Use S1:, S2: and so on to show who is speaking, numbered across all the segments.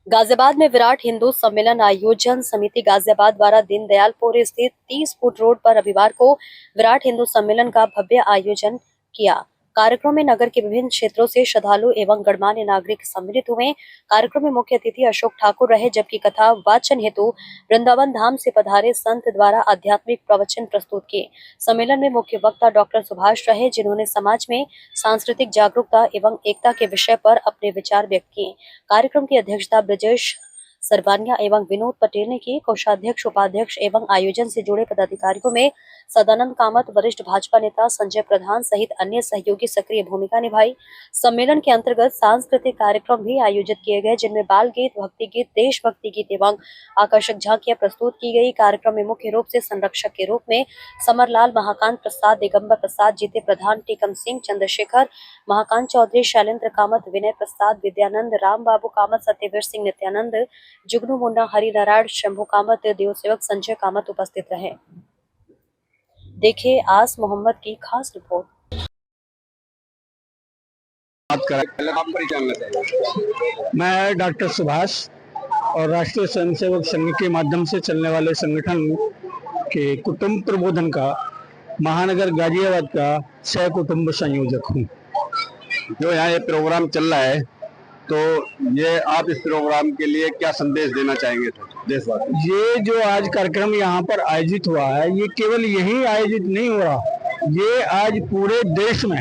S1: गाजियाबाद में विराट हिंदू सम्मेलन आयोजन समिति गाजियाबाद द्वारा दीनदयालपुर स्थित 30 फुट रोड पर रविवार को विराट हिंदू सम्मेलन का भव्य आयोजन किया। कार्यक्रम में नगर के विभिन्न क्षेत्रों से श्रद्धालु एवं गणमान्य नागरिक सम्मिलित हुए। कार्यक्रम में मुख्य अतिथि अशोक ठाकुर रहे, जबकि कथा वाचन हेतु वृंदावन धाम से पधारे संत द्वारा आध्यात्मिक प्रवचन प्रस्तुत किए। सम्मेलन में मुख्य वक्ता डॉक्टर सुभाष रहे, जिन्होंने समाज में सांस्कृतिक जागरूकता एवं एकता के विषय पर अपने विचार व्यक्त किए। कार्यक्रम की अध्यक्षता ब्रजेश सरवानिया एवं विनोद पटेल ने की। कोषाध्यक्ष, उपाध्यक्ष एवं आयोजन से जुड़े पदाधिकारियों में सदानंद कामत, वरिष्ठ भाजपा नेता संजय प्रधान सहित अन्य सहयोगी सक्रिय भूमिका निभाई। सम्मेलन के अंतर्गत सांस्कृतिक कार्यक्रम भी आयोजित किए गए, जिनमें बाल गीत, भक्ति गीत, देशभक्ति गीत एवं आकर्षक झांकियां प्रस्तुत की गई। कार्यक्रम में मुख्य रूप से संरक्षक के रूप में समरलाल, महाकांत प्रसाद, दिगंबर प्रसाद, जीते प्रधान, टीकम सिंह, चंद्रशेखर, महाकांत चौधरी, शैलेंद्र कामत, विनय प्रसाद, विद्यानंद, राम बाबू कामत, सत्यवीर सिंह, नित्यानंद, जुगनू मुन्ना, हरि नारायण, शंभू कामत, देव सेवक संजय कामत उपस्थित रहे। देखे आस मोहम्मद की खास रिपोर्ट।
S2: मैं डॉक्टर सुभाष और राष्ट्रीय स्वयंसेवक संघ के माध्यम से चलने वाले संगठन के कुटुंब प्रबोधन का महानगर गाजियाबाद का सह कुटुंब संयोजक हूँ।
S3: जो यहाँ ये प्रोग्राम चल रहा है, तो ये आप इस प्रोग्राम के लिए क्या संदेश देना चाहेंगे देशवासियों?
S2: ये जो आज कार्यक्रम यहाँ पर आयोजित हुआ है, ये केवल यहीं आयोजित नहीं हो रहा, ये आज पूरे देश में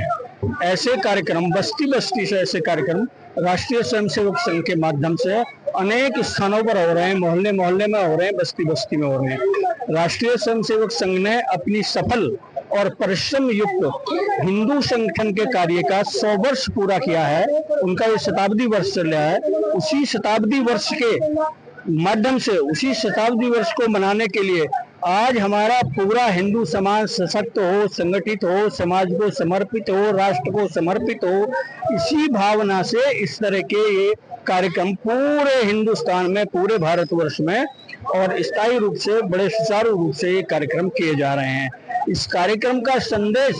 S2: ऐसे कार्यक्रम, बस्ती बस्ती से ऐसे कार्यक्रम राष्ट्रीय स्वयंसेवक संघ के माध्यम से अनेक स्थानों पर हो रहे हैं, मोहल्ले मोहल्ले में हो रहे हैं, बस्ती बस्ती में हो रहे हैं। राष्ट्रीय स्वयंसेवक संघ ने अपनी सफल और परिश्रम युक्त हिंदू संगठन के कार्य का 100 वर्ष पूरा किया है। उनका ये शताब्दी वर्ष चल रहा है। उसी शताब्दी वर्ष के माध्यम से, उसी शताब्दी वर्ष को मनाने के लिए आज हमारा पूरा हिंदू समाज सशक्त हो, संगठित हो, समाज को समर्पित हो, राष्ट्र को समर्पित हो, इसी भावना से इस तरह के ये कार्यक्रम पूरे हिंदुस्तान में, पूरे भारतवर्ष में और स्थायी रूप से, बड़े सुचारू रूप से ये कार्यक्रम किए जा रहे हैं। इस कार्यक्रम का संदेश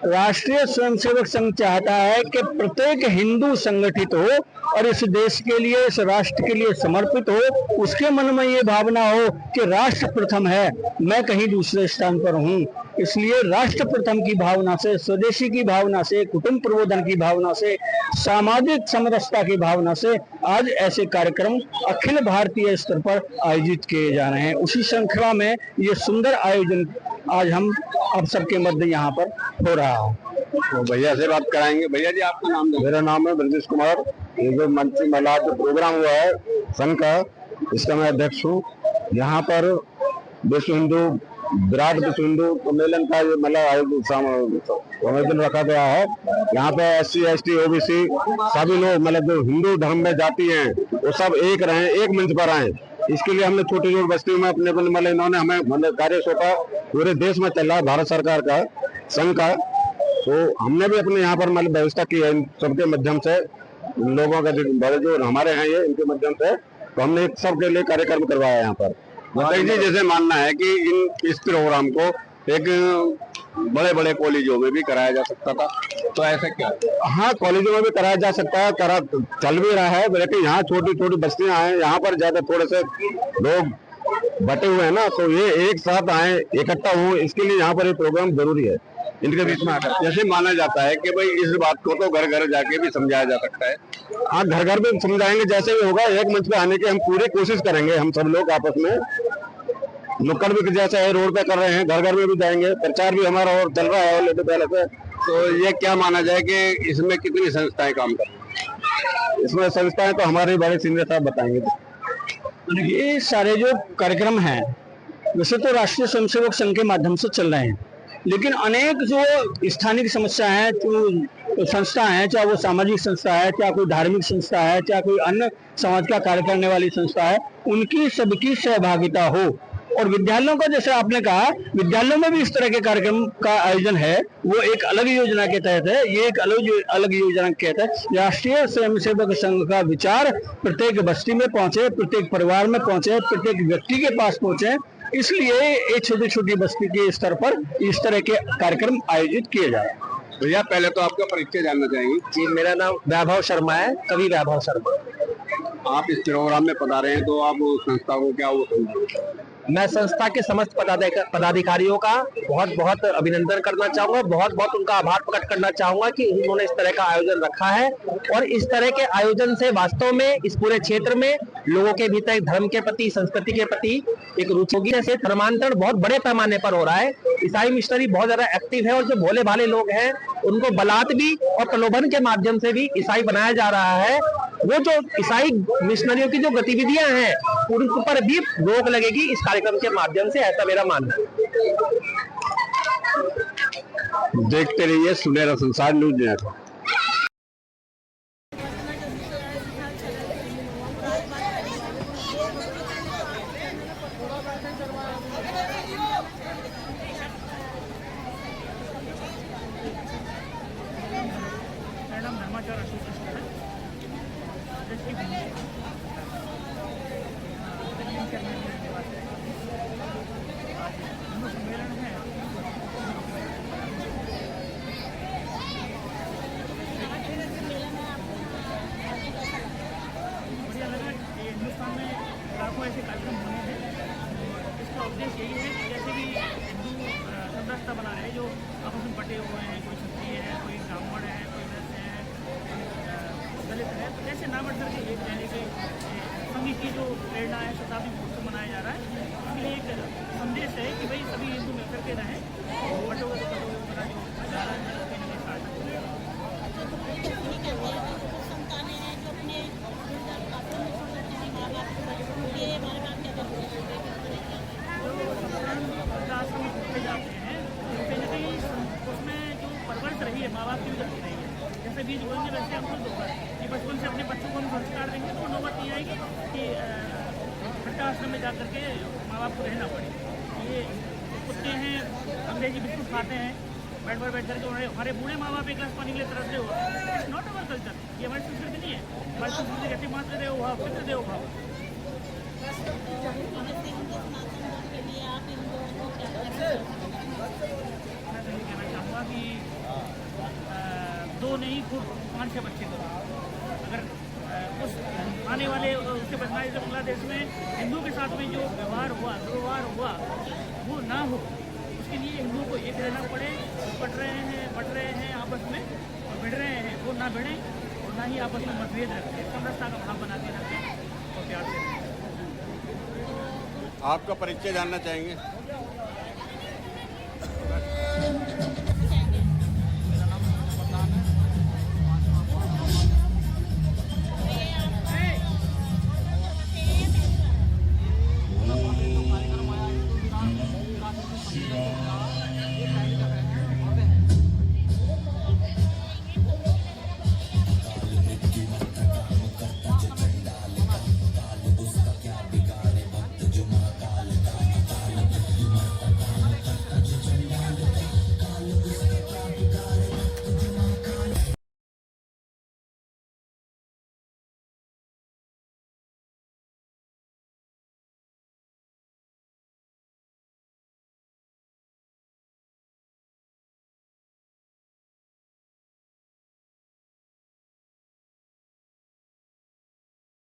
S2: राष्ट्रीय स्वयंसेवक संघ चाहता है कि प्रत्येक हिंदू संगठित हो और इस देश के लिए, इस राष्ट्र के लिए समर्पित हो। उसके मन में ये भावना हो कि राष्ट्र प्रथम है, मैं कहीं दूसरे स्थान पर हूँ। इसलिए राष्ट्र प्रथम की भावना से, स्वदेशी की भावना से, कुटुंब प्रबोधन की भावना से, सामाजिक समरसता की भावना से आज ऐसे कार्यक्रम अखिल भारतीय स्तर पर आयोजित किए जा रहे हैं। उसी श्रृंखला में ये सुंदर आयोजन आज हम आप सबके मध्य यहाँ पर हो रहा है।
S3: तो भैया से बात कराएंगे। भैया जी, आपका नाम?
S4: मेरा नाम है ब्रजेश कुमार। ये जो मंत्री महिला जो प्रोग्राम हुआ है संघ का, इसका मैं अध्यक्ष हूँ। यहाँ पर विश्व हिंदू, विराट विश्व हिंदू सम्मेलन का ये आयोजन रखा गया है। यहाँ पे SC, ST, OBC सभी लोग, मतलब जो हिंदू धर्म में जाति हैं, वो सब एक रहे, एक मंच पर आए। इसके लिए हमने छोटी छोटी बस्तियों में अपने मतलब इन्होंने हमें मतलब कार्य सौंपा। पूरे देश में चल रहा है भारत सरकार का, संघ का, तो हमने भी अपने यहाँ पर मतलब व्यवस्था की है। इन सबके माध्यम से लोगों का बड़े जो हमारे हैं, ये इनके माध्यम से तो हमने एक सबके लिए कार्यक्रम करवाया यहाँ पर।
S3: जी, जैसे मानना है कि इस प्रोग्राम को एक बड़े बड़े कॉलेजों में भी कराया जा सकता था, तो ऐसा क्या?
S4: हाँ, कॉलेजों में भी कराया जा सकता है, चल भी रहा है, लेकिन यहाँ छोटी छोटी बस्तियां हैं, यहाँ पर ज्यादा थोड़े से लोग बटे हुए हैं ना, तो ये एक साथ आए, इकट्ठा हो, इसके लिए यहाँ पर ये प्रोग्राम जरूरी है इनके बीच में आकर।
S3: जैसे माना जाता है कि भाई इस बात को तो घर घर जाके भी समझाया जा सकता है।
S4: हाँ, घर घर में समझाएंगे, जैसे भी होगा एक मंच पे आने की हम पूरी कोशिश करेंगे। हम सब लोग आपस में नुक्कड़ भी जैसे है रोड पे कर रहे हैं, घर घर में भी जाएंगे, प्रचार भी हमारा और चल रहा है ऑलरेडी पहले से।
S3: तो ये क्या माना जाए कि इसमें कितनी संस्थाएं काम कर रही हैं?
S4: इसमें संस्थाएं तो हमारे बड़े सीनियर साहब बताएंगे।
S2: ये सारे जो कार्यक्रम हैं, वैसे तो राष्ट्रीय स्वयंसेवक संघ के माध्यम से चल रहे हैं, लेकिन अनेक जो स्थानिक समस्या है, जो संस्था है, चाहे वो सामाजिक संस्था है, चाहे कोई धार्मिक संस्था है, चाहे कोई अन्य समाज का कार्य करने वाली संस्था है, उनकी सबकी सहभागिता हो। और विद्यालयों का, जैसे आपने कहा, विद्यालयों में भी इस तरह के कार्यक्रम का आयोजन है, वो एक अलग योजना के तहत है। ये एक अलग योजना के तहत राष्ट्रीय स्वयंसेवक संघ का विचार प्रत्येक बस्ती में पहुंचे, प्रत्येक परिवार में पहुंचे, प्रत्येक व्यक्ति के पास पहुंचे। इसलिए एक छोटी छोटी बस्ती के स्तर पर इस तरह के कार्यक्रम आयोजित किए जा रहे हैं।
S3: भैया, पहले तो आपका परिचय जानना चाहेंगे।
S2: जी, मेरा नाम वैभव शर्मा है, कवि वैभव शर्मा।
S3: आप इस प्रोग्राम में पधारे हैं, तो आप उस संस्था को क्या वो समझेंगे?
S5: मैं संस्था के समस्त पदाधिकारियों का बहुत बहुत अभिनंदन करना चाहूंगा, बहुत बहुत उनका आभार प्रकट करना चाहूंगा कि उन्होंने इस तरह का आयोजन रखा है। और इस तरह के आयोजन से वास्तव में इस पूरे क्षेत्र में लोगों के भीतर धर्म के प्रति, संस्कृति के प्रति एक रुचि होगी। जैसे धर्मांतरण बहुत बड़े पैमाने पर हो रहा है, ईसाई मिशनरी बहुत ज्यादा एक्टिव है और जो भोले भाले लोग हैं उनको बलात् भी और प्रलोभन के माध्यम से भी ईसाई बनाया जा रहा है। वो जो ईसाई मिशनरियों की जो गतिविधियां हैं उन पर भी रोक लगेगी इस कार्यक्रम के माध्यम से, ऐसा मेरा मानना है।
S3: देखते रहिए सुनहरा संसार न्यूज़ नेटवर्क।
S6: हिंदुस्तान में लाखों ऐसे कार्यक्रम होने हैं। इसका उद्देश्य यही है कि जैसे भी हिंदू समरसता बना रहे हैं, जो आपस में बटे हुए हैं, कोई क्षत्रिय है, कोई ब्राह्मण है, कोई वैश्य है, दलित है, तो ऐसे ना बढ़ करके एक रहने के संगीत की जो प्रेरणा है शताब्दी महोत्सव मनाया जा रहा है। इसलिए एक संदेश है कि भाई सभी हिंदू मिल करके रहें, बटोगे तो बटोगे बना जो जा रहा है कहीं ना कहीं सार्थक होगा। आश्रम में जाते हैं कहीं ना कहीं उसमें जो परवरिश रही है माँ बाप की भी गलती रही है। जैसे बीज बोएंगे वैसे हम खुद होगा कि बचपन से अपने बच्चों को हम संस्कार देंगे तो नौबत नहीं आएगी कि वृद्धाश्रम में जा करके माँ बाप को रहना पड़े। ये कुत्ते हैं, अंग्रेजी बिस्कुट खाते हैं, बैठ करके हमारे बूढ़े माँ बाप एक गिलास पानी के लिए तरसते हो। इट्स नॉट अवर कल्चर, ये हमारी संस्कृति नहीं है। हमारी संस्कृति कहती मात्र देव भाव, पितृ देव भाव। मैं तो ये कहना चाहूँगा कि दो नहीं खुद 5-6 बच्चे करो। अगर उस आने वाले उसके बदमाश से बांग्लादेश में हिंदू के साथ में जो व्यवहार हुआ, दुर्व्यवहार हुआ, वो ना हो, उसके लिए हिंदुओं को एक रहना पड़े। बट रहे हैं आपस में और भिड़ रहे हैं, वो ना भिड़ें और ना ही आपस में मतभेद रखें, समरसता का भाव बना के रखें और प्यार से रखें।
S3: आपका परिचय जानना चाहेंगे?